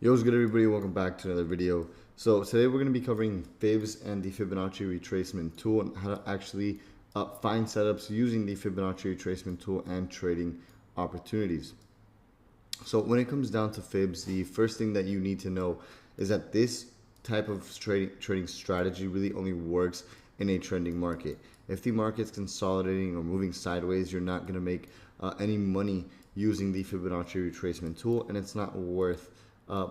Yo, what's good, everybody? Welcome back to another video. So today we're going to be covering Fibs and the Fibonacci retracement tool and how to actually find setups using the Fibonacci retracement tool and trading opportunities. So when it comes down to Fibs, the first thing that you need to know is that this type of trading strategy really only works in a trending market. If the market's consolidating or moving sideways, you're not going to make any money using the Fibonacci retracement tool, and it's not worth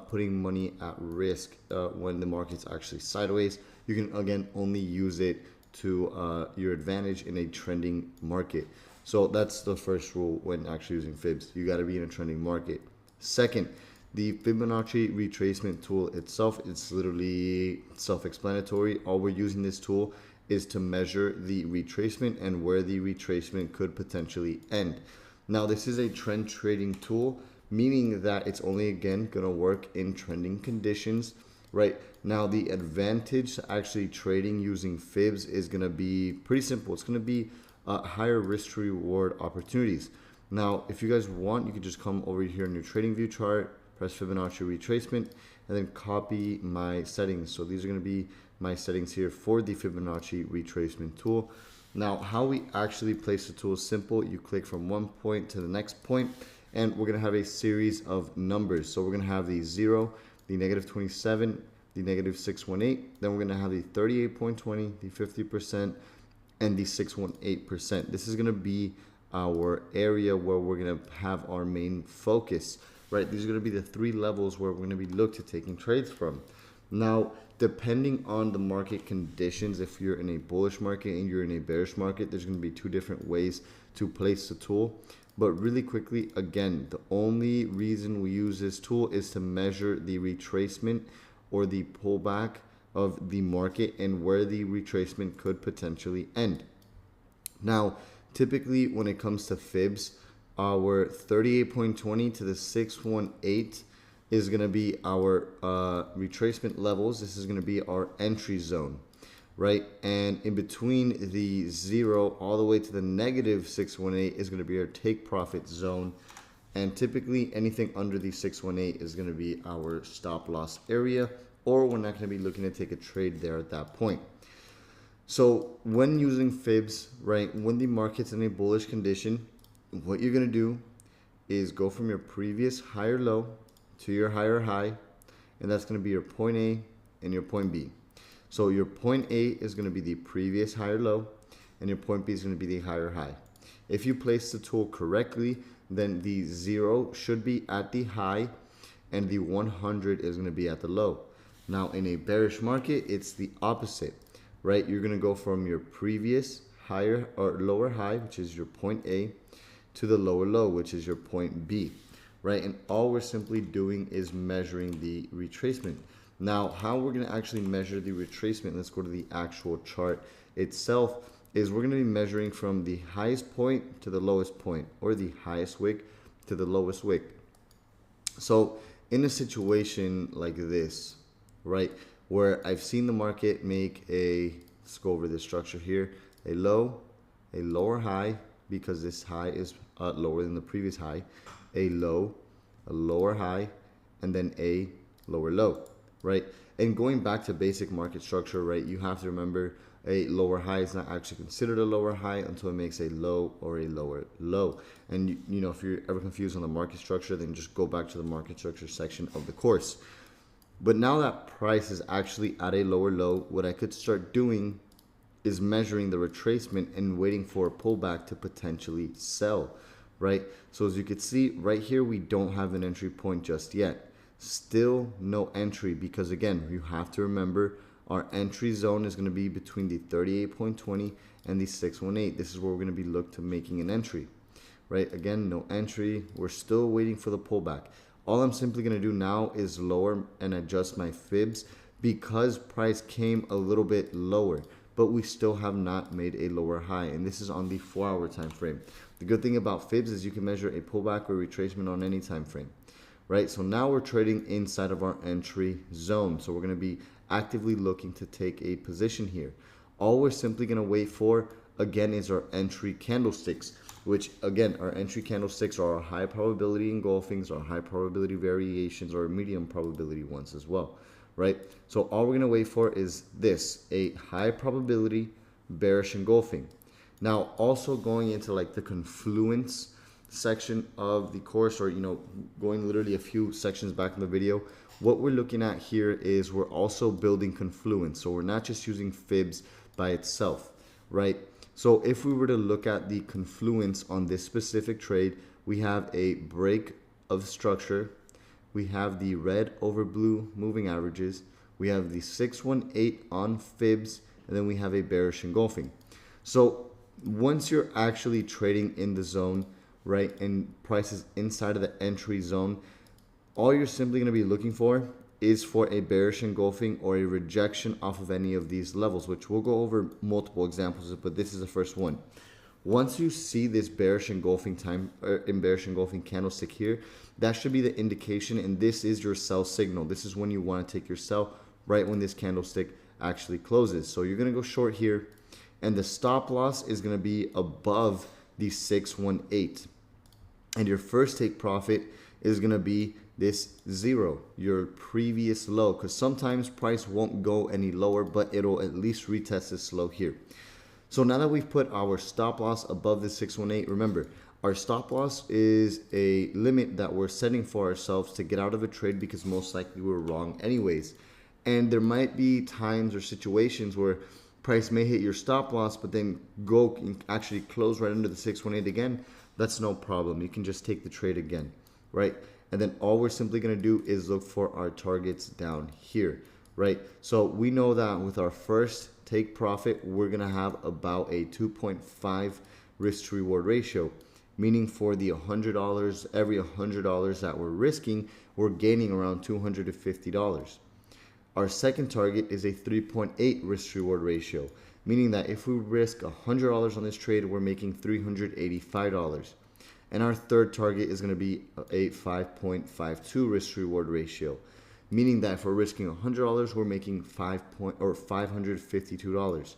putting money at risk when the market's actually sideways. You can again only use it to your advantage in a trending market. So that's the first rule when actually using Fibs. You got to be in a trending market. Second, the Fibonacci retracement tool itself, it's literally self-explanatory. All we're using this tool is to measure the retracement and where the retracement could potentially end. Now, this is a trend trading tool, meaning that it's only again going to work in trending conditions. Right now, the advantage to actually trading using Fibs is going to be pretty simple. It's going to be higher risk to reward opportunities. Now, if you guys want, you can just come over here in your trading view chart, press Fibonacci retracement, and then copy my settings. So these are going to be my settings here for the Fibonacci retracement tool. Now, how we actually place the tool is simple. You click from one point to the next point, and we're going to have a series of numbers. So we're going to have the 0, the -27, the -618. Then we're going to have the 38.20, the 50%, and the 618%. This is going to be our area where we're going to have our main focus, right? These are going to be the three levels where we're going to be looked to taking trades from. Now, depending on the market conditions, if you're in a bullish market and you're in a bearish market, there's going to be two different ways to place the tool. But really quickly, again, the only reason we use this tool is to measure the retracement or the pullback of the market and where the retracement could potentially end. Now, typically when it comes to Fibs, our 38.20 to the 618 is going to be our retracement levels. This is going to be our entry zone, right? And in between the 0 all the way to the -618 is going to be our take profit zone. And typically anything under the 618 is going to be our stop loss area, or we're not going to be looking to take a trade there at that point. So when using Fibs, right, when the market's in a bullish condition, what you're going to do is go from your previous higher low to your higher high, and that's going to be your point A and your point B. So your point A is going to be the previous higher low, and your point B is going to be the higher high. If you place the tool correctly, then the 0 should be at the high, and the 100 is going to be at the low. Now, in a bearish market, it's the opposite, right? You're going to go from your previous higher or lower high, which is your point A, to the lower low, which is your point B, right? And all we're simply doing is measuring the retracement. Now, how we're going to actually measure the retracement, let's go to the actual chart itself, is we're going to be measuring from the highest point to the lowest point, or the highest wick to the lowest wick. So in a situation like this, right, where I've seen the market make let's go over this structure here, a low, a lower high, because this high is lower than the previous high, a low, a lower high, and then a lower low, right? And going back to basic market structure, right, you have to remember a lower high is not actually considered a lower high until it makes a low or a lower low. And you know, if you're ever confused on the market structure, then just go back to the market structure section of the course. But now that price is actually at a lower low, what I could start doing is measuring the retracement and waiting for a pullback to potentially sell, right? So as you can see right here, we don't have an entry point just yet. Still no entry, because again, you have to remember our entry zone is going to be between the 38.20 and the 618. This is where we're going to be looked to making an entry, right? Again, no entry. We're still waiting for the pullback. All I'm simply going to do now is lower and adjust my Fibs, because price came a little bit lower, but we still have not made a lower high, and this is on the 4-hour time frame. The good thing about Fibs is you can measure a pullback or retracement on any time frame, right? So now we're trading inside of our entry zone, so we're going to be actively looking to take a position here. All we're simply going to wait for, again, is our entry candlesticks. which again, our entry candlesticks are our high probability engulfings, our high probability variations, or medium probability ones as well, right? So all we're gonna wait for is this, a high probability bearish engulfing. Now, also going into like the confluence section of the course, or going literally a few sections back in the video, what we're looking at here is we're also building confluence. So we're not just using fibs by itself, right? So if we were to look at the confluence on this specific trade, we have a break of structure, we have the red over blue moving averages, we have the 618 on fibs, and then we have a bearish engulfing. So once you're actually trading in the zone, right, and prices inside of the entry zone, all you're simply going to be looking for is for a bearish engulfing or a rejection off of any of these levels, which we'll go over multiple examples of, but this is the first one. Once you see this bearish engulfing candlestick here, that should be the indication, and this is your sell signal. This is when you want to take your sell, right when this candlestick actually closes. So you're going to go short here, and the stop loss is going to be above the 618. And your first take profit is going to be this 0, your previous low, because sometimes price won't go any lower, but it'll at least retest this low here. So now that we've put our stop loss above the 618, remember, our stop loss is a limit that we're setting for ourselves to get out of a trade, because most likely we're wrong anyways. And there might be times or situations where price may hit your stop loss, but then go and actually close right under the 618 again. That's no problem. You can just take the trade again, right? And then all we're simply going to do is look for our targets down here, right? So we know that with our first take profit, we're going to have about a 2.5 risk to reward ratio, meaning for the $100, every $100 that we're risking, we're gaining around $250. Our second target is a 3.8 risk to reward ratio, meaning that if we risk $100 on this trade, we're making $385. And our third target is going to be a 5.52 risk to reward ratio, meaning that if we're risking $100, we're making $552.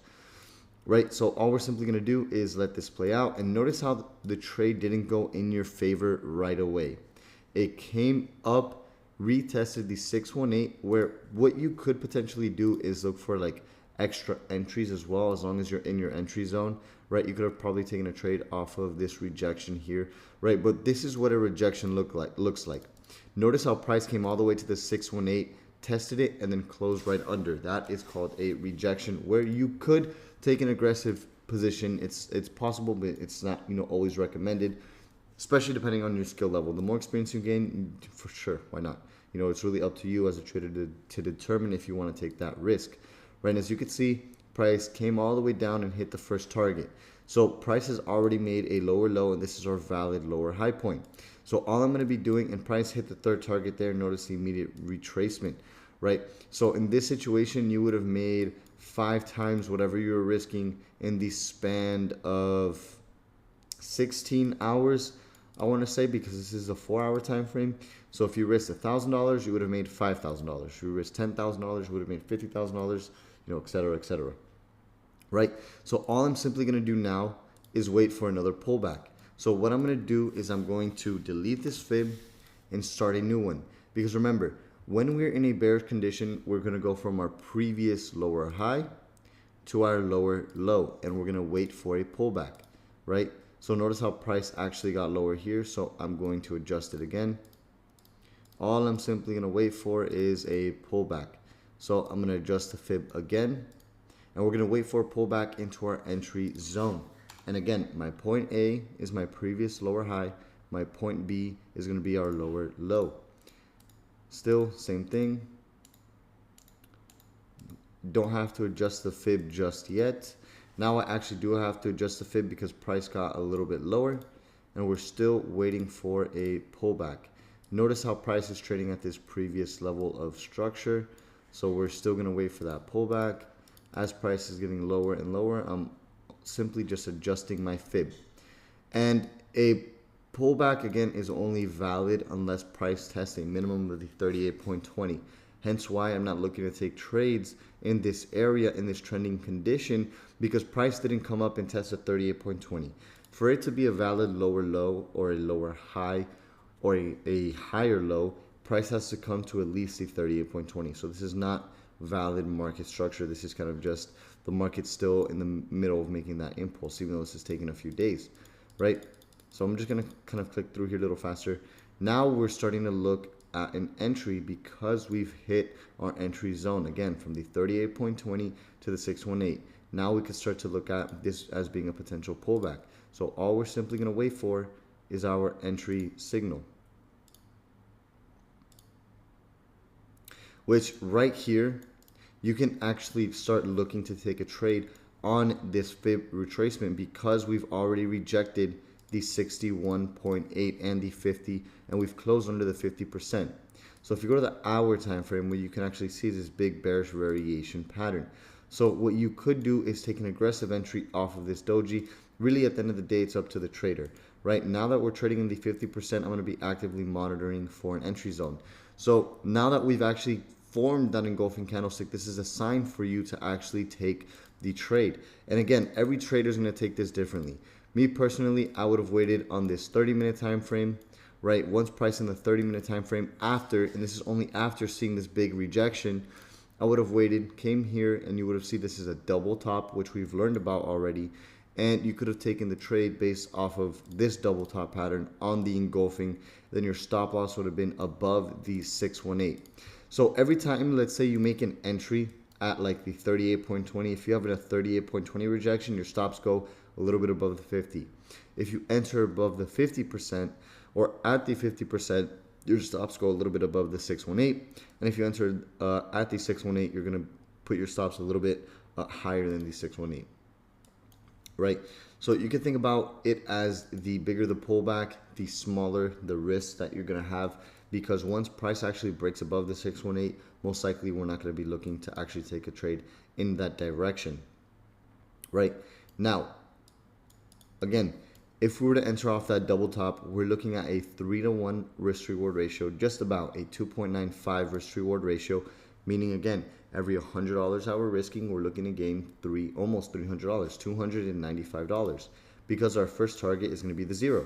Right? So all we're simply going to do is let this play out, and notice how the trade didn't go in your favor right away. It came up, retested the 618, where what you could potentially do is look for like extra entries as well, as long as you're in your entry zone, right? You could have probably taken a trade off of this rejection here, right? But this is what a rejection looks like. Notice how price came all the way to the 618, tested it, and then closed right under. That is called a rejection, where you could take an aggressive position. It's possible, but it's not always recommended, especially depending on your skill level. The more experience you gain, for sure, why not? It's really up to you as a trader to determine if you want to take that risk. Right, as you can see, price came all the way down and hit the first target. So price has already made a lower low, and this is our valid lower high point. So all I'm going to be doing, and price hit the third target there, notice the immediate retracement, right? So in this situation, you would have made 5 times whatever you were risking in the span of 16 hours, I want to say, because this is a 4-hour time frame. So if you risked $1,000, you would have made $5,000. If you risked $10,000, you would have made $50,000, et cetera, et cetera. Right? So all I'm simply going to do now is wait for another pullback. So what I'm going to do is I'm going to delete this fib and start a new one. Because remember, when we're in a bearish condition, we're going to go from our previous lower high to our lower low, and we're going to wait for a pullback, right? So notice how price actually got lower here. So I'm going to adjust it again. All I'm simply going to wait for is a pullback. So I'm going to adjust the fib again, and we're going to wait for a pullback into our entry zone. And again, my point A is my previous lower high. My point B is going to be our lower low. Still, same thing. Don't have to adjust the fib just yet. Now I actually do have to adjust the fib because price got a little bit lower, and we're still waiting for a pullback. Notice how price is trading at this previous level of structure. So we're still going to wait for that pullback. As price is getting lower and lower, I'm simply just adjusting my fib. And a pullback, again, is only valid unless price tests a minimum of the 38.20. Hence why I'm not looking to take trades in this area, in this trending condition, because price didn't come up and test at 38.20. for it to be a valid lower low or a lower high or a higher low, price has to come to at least the 38.20. So this is not valid market structure. This is kind of just the market still in the middle of making that impulse, even though this is taking a few days, right? So I'm just going to kind of click through here a little faster. Now we're starting to look at an entry because we've hit our entry zone again from the 38.20 to the 618. Now we can start to look at this as being a potential pullback. So all we're simply going to wait for is our entry signal, which right here you can actually start looking to take a trade on this fib retracement because we've already rejected the 61.8 and the 50, and we've closed under the 50%. So if you go to the hour time frame, where you can actually see this big bearish variation pattern. So what you could do is take an aggressive entry off of this doji. Really, at the end of the day, it's up to the trader. Right now that we're trading in the 50%, I'm going to be actively monitoring for an entry zone. So now that we've actually formed that engulfing candlestick, this is a sign for you to actually take the trade. And again, every trader is going to take this differently. Me personally, I would have waited on this 30-minute time frame, right? Once price in the 30-minute time frame after, and this is only after seeing this big rejection, I would have waited, came here, and you would have seen this is a double top, which we've learned about already. And you could have taken the trade based off of this double top pattern on the engulfing. Then your stop loss would have been above the 618. So every time, let's say you make an entry at like the 38.20, if you have a 38.20 rejection, your stops go a little bit above the 50. If you enter above the 50% or at the 50%, your stops go a little bit above the 618. And if you enter at the 618, you're going to put your stops a little bit higher than the 618. Right? So you can think about it as the bigger the pullback, the smaller the risk that you're going to have, because once price actually breaks above the 618, most likely we're not going to be looking to actually take a trade in that direction. Right? Now, again, if we were to enter off that double top, we're looking at a 3-to-1 risk reward ratio, just about a 2.95 risk reward ratio, meaning again, every $100 that we're risking, we're looking to gain almost $300, $295, because our first target is going to be the 0.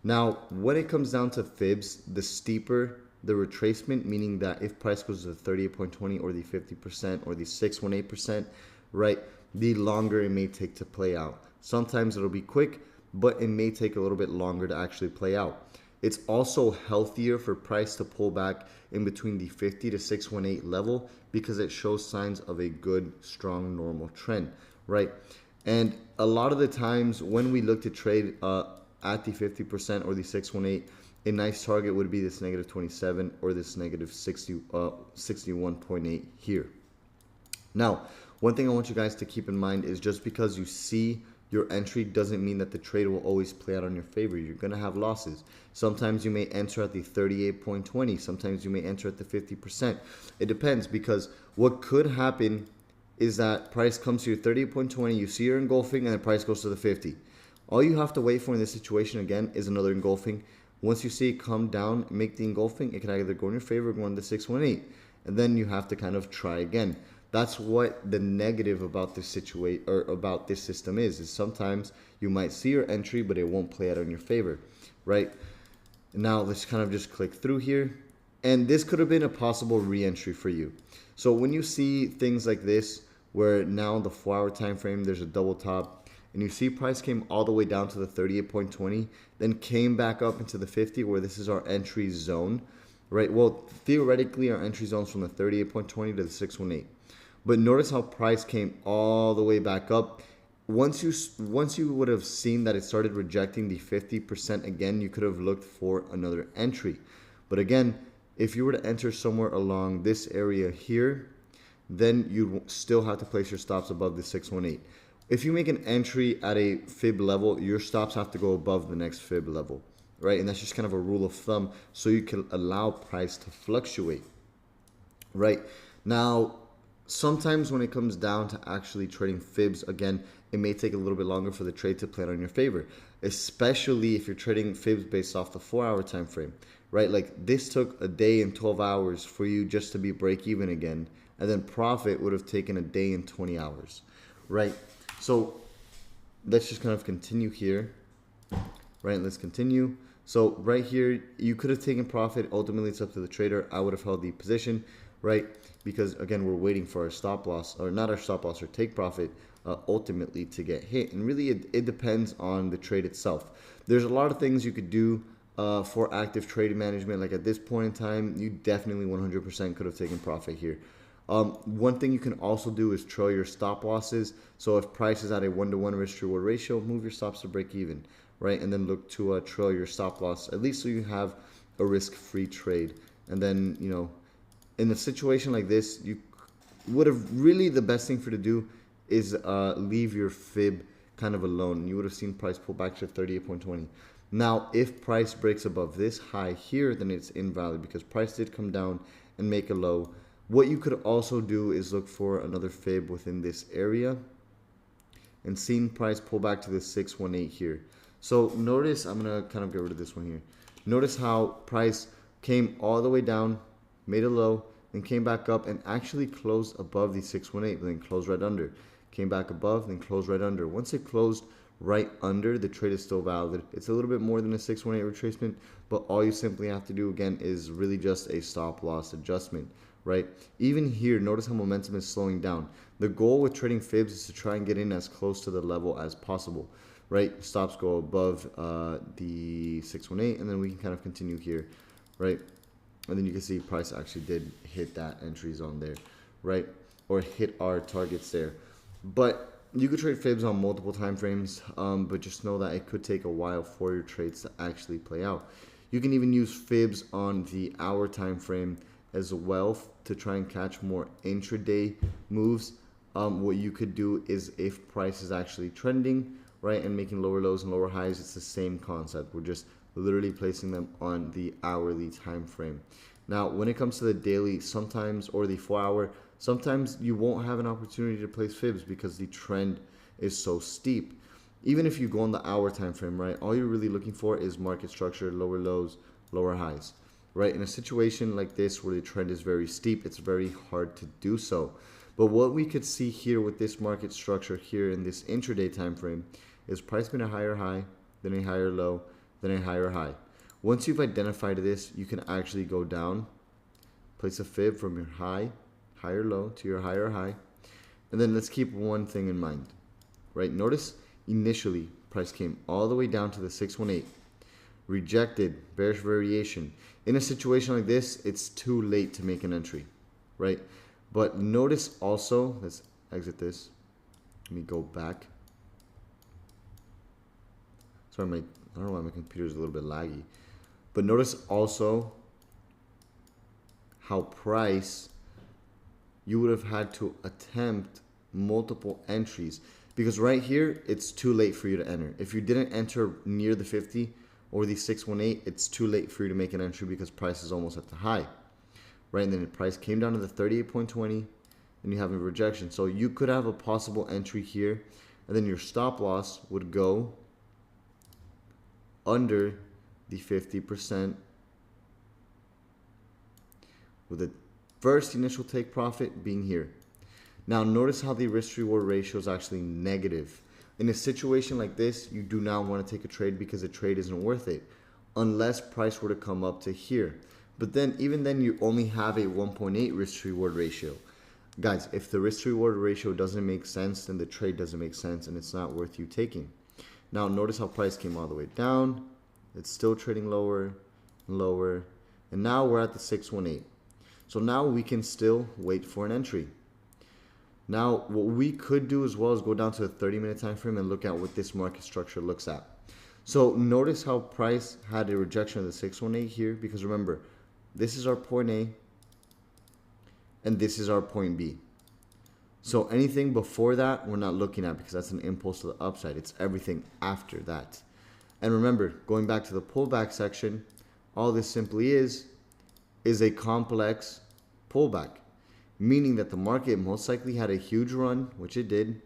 Now, when it comes down to fibs, the steeper the retracement, meaning that if price goes to the 38.20 or the 50% or the 618%, right, the longer it may take to play out. Sometimes it'll be quick, but it may take a little bit longer to actually play out. It's also healthier for price to pull back in between the 50 to 618 level because it shows signs of a good, strong, normal trend, right? And a lot of the times when we look to trade at the 50% or the 618, a nice target would be this negative 27 or this negative 61.8 here. Now, one thing I want you guys to keep in mind is just because you see your entry doesn't mean that the trade will always play out on your favor. You're going to have losses. Sometimes you may enter at the 38.20. Sometimes you may enter at the 50%. It depends, because what could happen is that price comes to your 38.20, you see your engulfing, and the price goes to the 50. All you have to wait for in this situation, again, is another engulfing. Once you see it come down, make the engulfing, it can either go in your favor or go in the 618. And then you have to kind of try again. That's what the negative about this situation or about this system is sometimes you might see your entry, but it won't play out in your favor, right? Now let's kind of just click through here. And this could have been a possible re-entry for you. So when you see things like this, where now in the 4-hour time frame, there's a double top, and you see price came all the way down to the 38.20, then came back up into the 50, where this is our entry zone, right? Well, theoretically, our entry zone's from the 38.20 to the 618. But notice how price came all the way back up. Once you would have seen that it started rejecting the 50% again, you could have looked for another entry. But again, if you were to enter somewhere along this area here, then you still have to place your stops above the 618. If you make an entry at a fib level, your stops have to go above the next fib level, right? And that's just kind of a rule of thumb, so you can allow price to fluctuate, right? Now, sometimes when it comes down to actually trading fibs, again, it may take a little bit longer for the trade to play out in your favor, especially if you're trading fibs based off the 4-hour time frame, right? Like this took a day and 12 hours for you just to be break even again, and then profit would have taken a day and 20 hours, right? So let's just kind of continue here. Right, let's continue. So right here, you could have taken profit. Ultimately, it's up to the trader. I would have held the position, right? Because again, we're waiting for our stop loss, or not our stop loss, or take profit ultimately to get hit. And really, it depends on the trade itself. There's a lot of things you could do for active trading management. Like at this point in time, you definitely 100% could have taken profit here. One thing you can also do is trail your stop losses. So if price is at a 1-to-1 risk to reward ratio, move your stops to break even, right? And then look to trail your stop loss, at least so you have a risk-free trade. And then, you know, in a situation like this, you would have really, the best thing for to do is leave your fib kind of alone. You would have seen price pull back to 38.20. Now, if price breaks above this high here, then it's invalid because price did come down and make a low. What you could also do is look for another fib within this area and seeing price pull back to the 618 here. So notice, I'm going to kind of get rid of this one here. Notice how price came all the way down, made a low, then came back up and actually closed above the 618, but then closed right under. Came back above, then closed right under. Once it closed right under, the trade is still valid. It's a little bit more than a 618 retracement, but all you simply have to do again is really just a stop loss adjustment, right? Even here, notice how momentum is slowing down. The goal with trading fibs is to try and get in as close to the level as possible, right? Stops go above the 618, and then we can kind of continue here, right? And then you can see price actually did hit that entry zone there, right? Or hit our targets there. But you could trade fibs on multiple time frames, but just know that it could take a while for your trades to actually play out. You can even use fibs on the hour time frame as well to try and catch more intraday moves. What you could do is if price is actually trending, right, and making lower lows and lower highs, it's the same concept. We're just literally placing them on the hourly time frame. Now, when it comes to the daily, sometimes, or the 4-hour, sometimes you won't have an opportunity to place fibs because the trend is so steep. Even if you go on the hour time frame, right, all you're really looking for is market structure, lower lows, lower highs, right? In a situation like this where the trend is very steep, it's very hard to do so. But what we could see here with this market structure here in this intraday time frame is price been a higher high, then a higher low, then a higher high. Once you've identified this, you can actually go down, place a fib from your higher low to your higher high. And then let's keep one thing in mind, right? Notice initially price came all the way down to the 618, rejected, bearish variation. In a situation like this, it's too late to make an entry, right? But notice also, let's exit this. Let me go back. Sorry, I don't know why my computer is a little bit laggy. But notice also how price, you would have had to attempt multiple entries. Because right here, it's too late for you to enter. If you didn't enter near the 50 or the 618, it's too late for you to make an entry because price is almost at the high. Right, and then the price came down to the 38.20, and you have a rejection. So you could have a possible entry here, and then your stop loss would go under the 50%, with the first initial take profit being here. Now notice how the risk reward ratio is actually negative. In a situation like this, you do not want to take a trade because the trade isn't worth it unless price were to come up to here. But then even then you only have a 1.8 risk reward ratio. Guys, if the risk reward ratio doesn't make sense, then the trade doesn't make sense and it's not worth you taking. Now notice how price came all the way down. It's still trading lower and lower. And now we're at the 618. So now we can still wait for an entry. Now what we could do as well is go down to the 30-minute time frame and look at what this market structure looks at. So notice how price had a rejection of the 618 here, because remember, this is our point A and this is our point B. So anything before that, we're not looking at because that's an impulse to the upside. It's everything after that. And remember, going back to the pullback section, all this simply is a complex pullback, meaning that the market most likely had a huge run, which it did,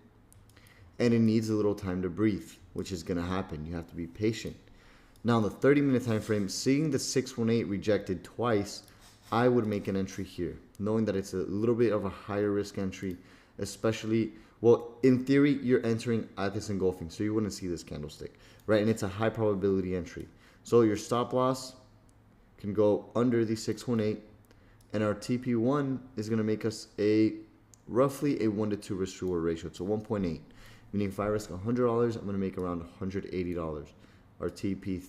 and it needs a little time to breathe, which is going to happen. You have to be patient. Now, in the 30-minute time frame, seeing the 618 rejected twice, I would make an entry here, knowing that it's a little bit of a higher risk entry, especially Well, in theory, you're entering at this engulfing, so you wouldn't see this candlestick, right? And it's a high probability entry. So your stop loss can go under the 618, and our TP1 is going to make us roughly a 1 to 2 risk reward ratio. So 1.8, meaning if I risk $100, I'm going to make around $180. Our TP2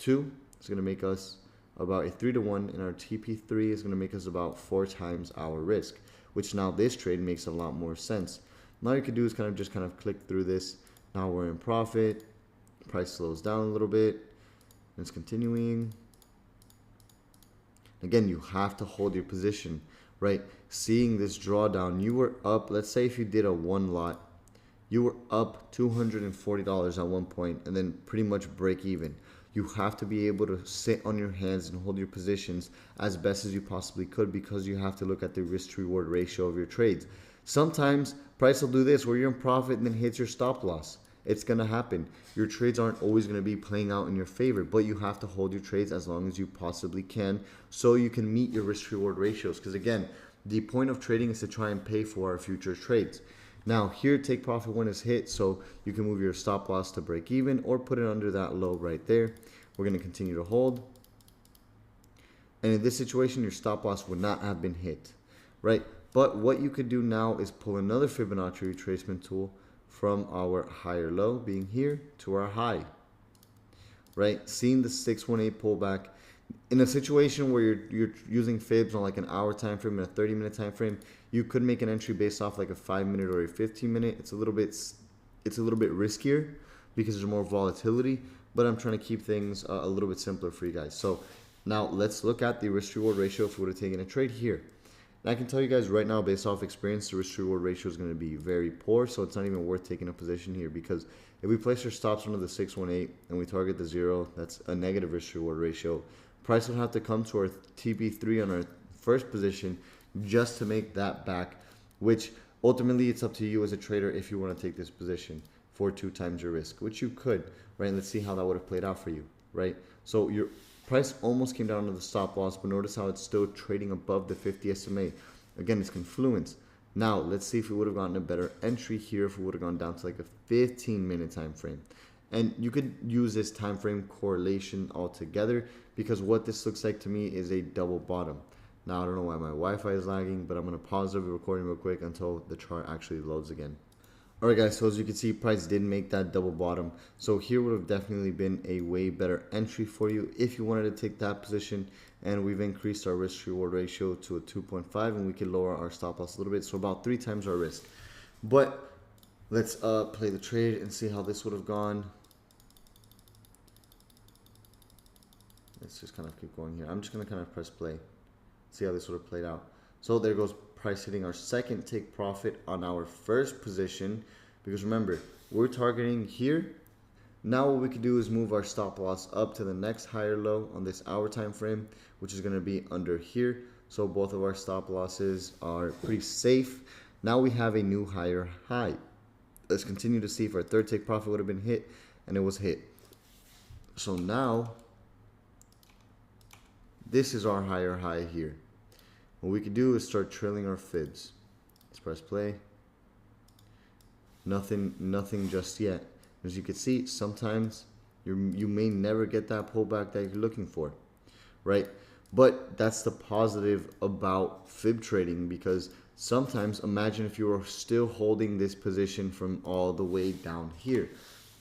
is going to make us about a 3 to 1, and our TP3 is going to make us about 4 times our risk, which now this trade makes a lot more sense. Now you could do is kind of click through this. Now we're in profit. Price slows down a little bit. And it's continuing. Again, you have to hold your position, right? Seeing this drawdown, you were up. Let's say if you did a one lot, you were up $240 at one point and then pretty much break even. You have to be able to sit on your hands and hold your positions as best as you possibly could, because you have to look at the risk to reward ratio of your trades. Sometimes price will do this where you're in profit and then hits your stop loss. It's going to happen. Your trades aren't always going to be playing out in your favor, but you have to hold your trades as long as you possibly can so you can meet your risk reward ratios. Because again, the point of trading is to try and pay for our future trades. Now here, take profit when it's hit, so you can move your stop loss to break even or put it under that low right there. We're going to continue to hold. And in this situation, your stop loss would not have been hit, right? But what you could do now is pull another Fibonacci retracement tool from our higher low being here to our high, right? Seeing the 618 pullback in a situation where you're using fibs on like an hour time frame and a 30-minute time frame, you could make an entry based off like a 5-minute or a 15-minute. It's a little bit riskier because there's more volatility, but I'm trying to keep things a little bit simpler for you guys. So now let's look at the risk reward ratio if we would have taken a trade here. And I can tell you guys right now, based off experience, the risk reward ratio is going to be very poor, so it's not even worth taking a position here, because if we place our stops under the 618 and we target the 0, that's a negative risk reward ratio. Price would have to come to our TP3 on our first position just to make that back, which ultimately it's up to you as a trader if you want to take this position for 2 times your risk, which you could, right? Let's see how that would have played out for you, right? So your price almost came down to the stop loss, but notice how it's still trading above the 50 SMA. Again, it's confluence. Now, let's see if we would have gotten a better entry here if we would have gone down to like a 15-minute time frame. And you could use this time frame correlation altogether, because what this looks like to me is a double bottom. Now, I don't know why my Wi-Fi is lagging, but I'm going to pause the recording real quick until the chart actually loads again. Alright guys, so as you can see, price did make that double bottom. So here would have definitely been a way better entry for you if you wanted to take that position. And we've increased our risk reward ratio to a 2.5, and we can lower our stop loss a little bit, so about 3 times our risk. But let's play the trade and see how this would have gone. Let's just kind of keep going here. I'm just going to kind of press play, see how this would have played out. So there goes price hitting our second take profit on our first position, because remember, we're targeting here. Now what we could do is move our stop loss up to the next higher low on this hour time frame, which is going to be under here. So both of our stop losses are pretty safe. Now we have a new higher high. Let's continue to see if our third take profit would have been hit, and it was hit. So now this is our higher high here. What we could do is start trailing our fibs. Let's press play. Nothing just yet. As you can see, sometimes you may never get that pullback that you're looking for, right? But that's the positive about fib trading, because sometimes, imagine if you were still holding this position from all the way down here,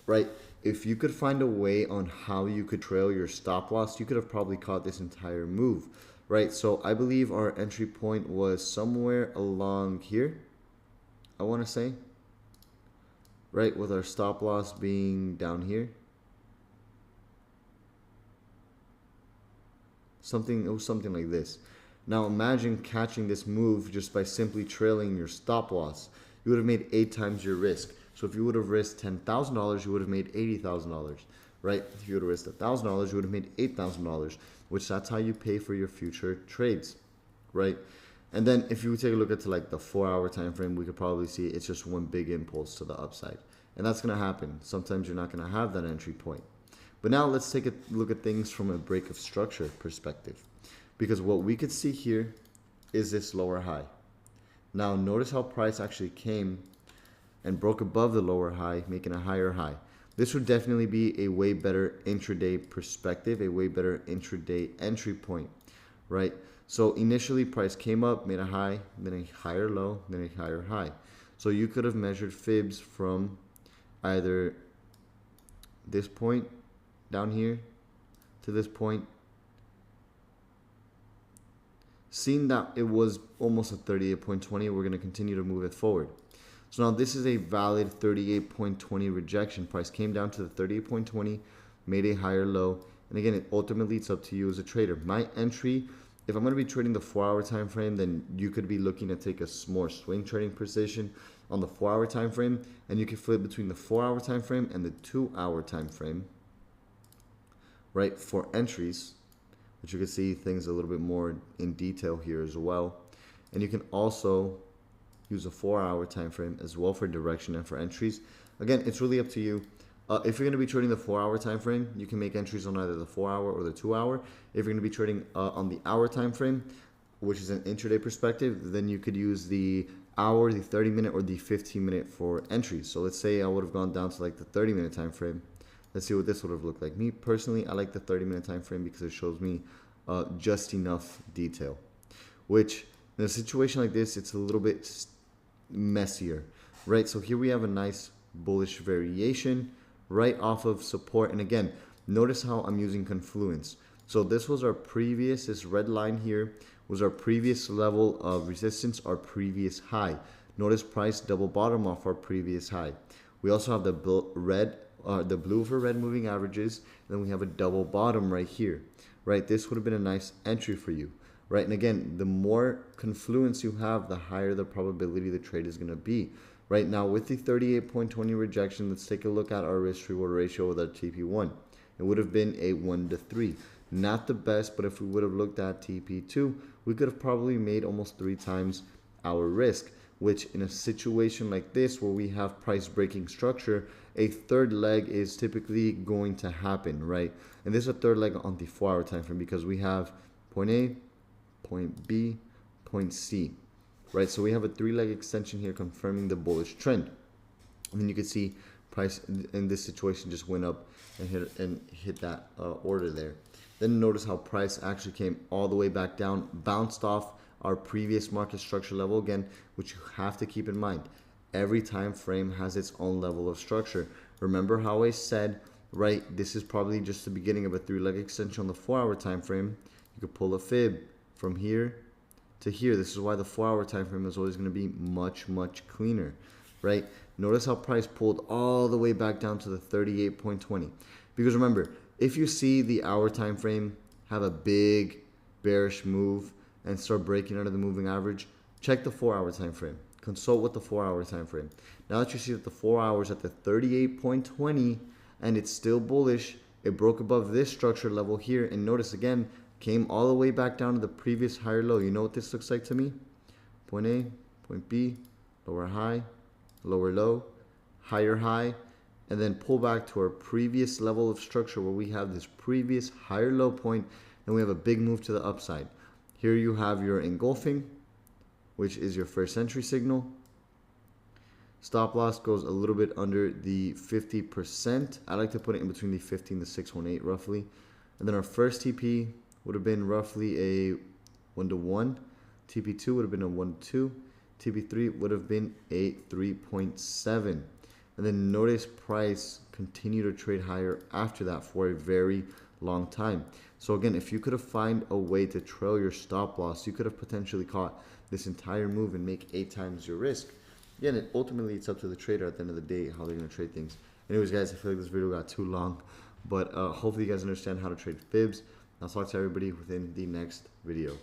right? If you could find a way on how you could trail your stop loss, you could have probably caught this entire move. Right, so I believe our entry point was somewhere along here, I want to say, right, with our stop loss being down here. It was something like this. Now imagine catching this move just by simply trailing your stop loss. You would have made 8 times your risk. So if you would have risked $10,000, you would have made $80,000. Right? If you would have risked $1,000, you would have made $8,000, which that's how you pay for your future trades, right? And then if you take a look at like the 4-hour time frame, we could probably see it's just one big impulse to the upside, and that's going to happen. Sometimes you're not going to have that entry point. But now let's take a look at things from a break of structure perspective, because what we could see here is this lower high. Now notice how price actually came and broke above the lower high, making a higher high. This would definitely be a way better intraday perspective, a way better intraday entry point, right? So initially price came up, made a high, then a higher low, then a higher high. So you could have measured fibs from either this point down here to this point, seeing that it was almost a 38.20, we're going to continue to move it forward. So now this is a valid 38.20 rejection. Price came down to the 38.20, made a higher low. And again, ultimately it's up to you as a trader. My entry, if I'm going to be trading the 4-hour time frame, then you could be looking to take a more swing trading position on the 4-hour time frame, and you can flip between the 4-hour time frame and the 2-hour time frame, right, for entries, which you can see things a little bit more in detail here as well. And you can also use a 4-hour time frame as well for direction and for entries. Again, it's really up to you. If you're going to be trading the 4-hour time frame, you can make entries on either the 4-hour or the 2-hour. If you're going to be trading on the hour time frame, which is an intraday perspective, then you could use the hour, the 30-minute, or the 15-minute for entries. So let's say I would have gone down to like the 30-minute time frame. Let's see what this would have looked like. Me personally, I like the 30-minute time frame because it shows me just enough detail. Which in a situation like this, it's a little bit messier, right? So here we have a nice bullish variation right off of support. And again, notice how I'm using confluence. So this was our previous, this red line here was our previous level of resistance, our previous high. Notice price double bottom off our previous high. We also have the blue for red moving averages, and then we have a double bottom right here, right? This would have been a nice entry for you, right? And again, the more confluence you have, the higher the probability the trade is going to be. Right now with the 38.20 rejection, let's take a look at our risk reward ratio with our TP1. It would have been a 1-to-3. Not the best, but if we would have looked at TP2, we could have probably made almost 3 times our risk, which in a situation like this where we have price breaking structure, a third leg is typically going to happen, right? And this is a third leg on the 4-hour time frame because we have point A, point B, point C, right? So we have a 3-leg extension here confirming the bullish trend. And then you can see price in this situation just went up and hit that order there. Then notice how price actually came all the way back down, bounced off our previous market structure level again, which you have to keep in mind. Every time frame has its own level of structure. Remember how I said, right, this is probably just the beginning of a 3-leg extension on the 4-hour time frame. You could pull a fib from here to here. This is why the 4-hour time frame is always going to be much, much cleaner, right? Notice how price pulled all the way back down to the 38.20. Because remember, if you see the hour time frame have a big bearish move and start breaking under the moving average, check the 4-hour time frame. Consult with the 4-hour time frame. Now that you see that the 4 hours at the 38.20 and it's still bullish, it broke above this structure level here, and notice again, came all the way back down to the previous higher low. You know what this looks like to me? Point A, point B, lower high, lower low, higher high, and then pull back to our previous level of structure where we have this previous higher low point and we have a big move to the upside. Here you have your engulfing, which is your first entry signal. Stop loss goes a little bit under the 50%. I like to put it in between the 50 and the 618 roughly. And then our first TP would have been roughly a 1-to-1. TP2 would have been a 1-to-2. TP3 would have been a 3.7. And then notice price continue to trade higher after that for a very long time. So again, if you could have found a way to trail your stop loss, you could have potentially caught this entire move and make 8 times your risk. Again, ultimately it's up to the trader at the end of the day how they're going to trade things. Anyways, guys, I feel like this video got too long, but hopefully you guys understand how to trade fibs. I'll talk to everybody within the next video.